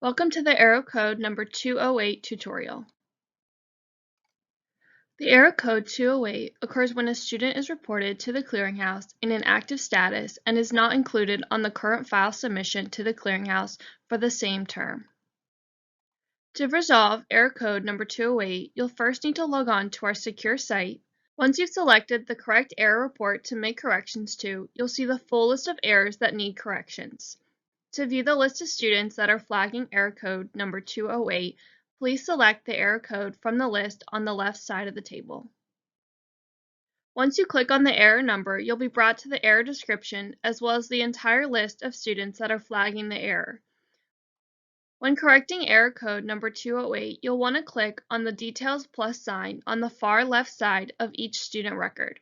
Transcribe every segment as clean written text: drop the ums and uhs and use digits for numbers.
Welcome to the Error Code number 208 tutorial. The error code 208 occurs when a student is reported to the Clearinghouse in an active status and is not included on the current file submission to the Clearinghouse for the same term. To resolve error code number 208, you'll first need to log on to our secure site. Once you've selected the correct error report to make corrections to, you'll see the full list of errors that need corrections. To view the list of students that are flagging error code number 208, please select the error code from the list on the left side of the table. Once you click on the error number, you'll be brought to the error description as well as the entire list of students that are flagging the error. When correcting error code number 208, you'll want to click on the Details plus sign on the far left side of each student record.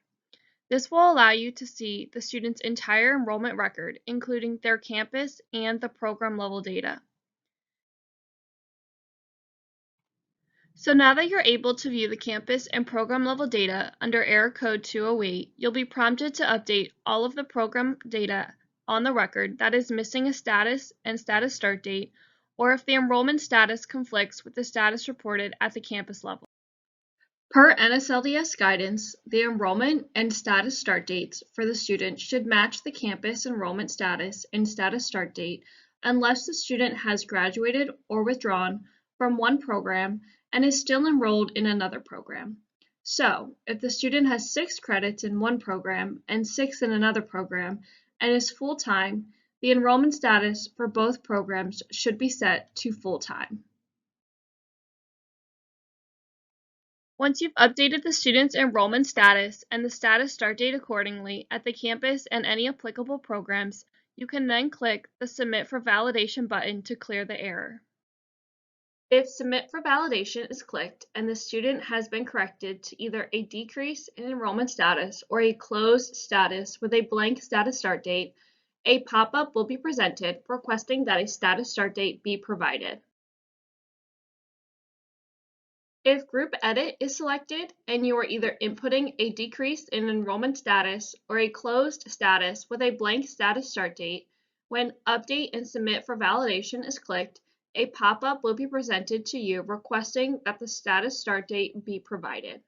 This will allow you to see the student's entire enrollment record, including their campus and the program level data. So now that you're able to view the campus and program level data under error code 208, you'll be prompted to update all of the program data on the record that is missing a status and status start date, or if the enrollment status conflicts with the status reported at the campus level. Per NSLDS guidance, the enrollment and status start dates for the student should match the campus enrollment status and status start date unless the student has graduated or withdrawn from one program and is still enrolled in another program. So, if the student has 6 credits in one program and 6 in another program and is full-time, the enrollment status for both programs should be set to full-time. Once you've updated the student's enrollment status and the status start date accordingly at the campus and any applicable programs, you can then click the Submit for Validation button to clear the error. If Submit for Validation is clicked and the student has been corrected to either a decrease in enrollment status or a closed status with a blank status start date, a pop-up will be presented requesting that a status start date be provided. If Group Edit is selected and you are either inputting a decrease in enrollment status or a closed status with a blank status start date, when Update and Submit for Validation is clicked, a pop-up will be presented to you requesting that the status start date be provided.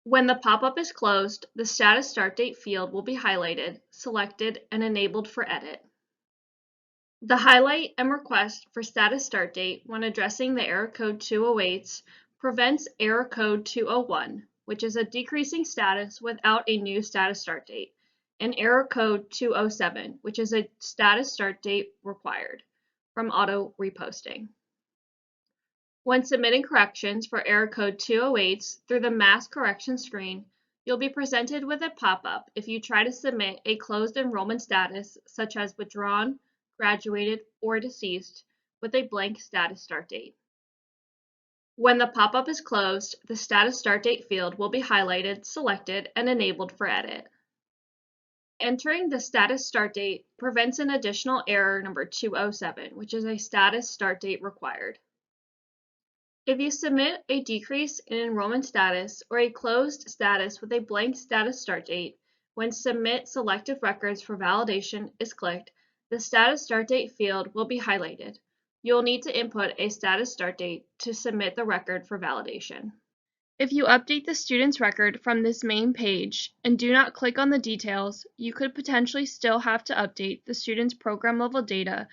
When the pop-up is closed, the status start date field will be highlighted, selected, and enabled for edit. The highlight and request for status start date when addressing the error code 208s prevents error code 201, which is a decreasing status without a new status start date, and error code 207, which is a status start date required, from auto reposting. When submitting corrections for error code 208s through the mass correction screen, you'll be presented with a pop-up if you try to submit a closed enrollment status such as withdrawn, graduated, or deceased with a blank status start date. When the pop-up is closed, the status start date field will be highlighted, selected, and enabled for edit. Entering the status start date prevents an additional error number 207, which is a status start date required. If you submit a decrease in enrollment status or a closed status with a blank status start date, when Submit Selected Records for Validation is clicked, the status start date field will be highlighted. You'll need to input a status start date to submit the record for validation. If you update the student's record from this main page and do not click on the details, you could potentially still have to update the student's program level data.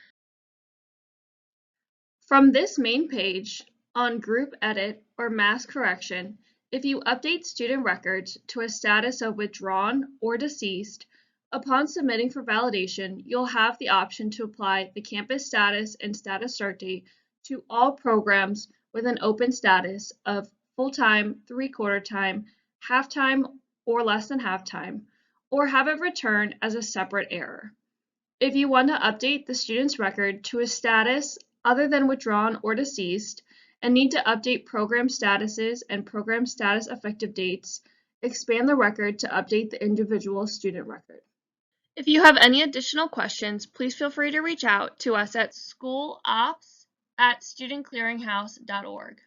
From this main page, on Group Edit or Mass Correction, if you update student records to a status of withdrawn or deceased, upon submitting for validation, you'll have the option to apply the campus status and status start date to all programs with an open status of full-time, three-quarter time, half-time, or less than half-time, or have it returned as a separate error. If you want to update the student's record to a status other than withdrawn or deceased, and need to update program statuses and program status effective dates, expand the record to update the individual student record. If you have any additional questions, please feel free to reach out to us at schoolops@studentclearinghouse.org.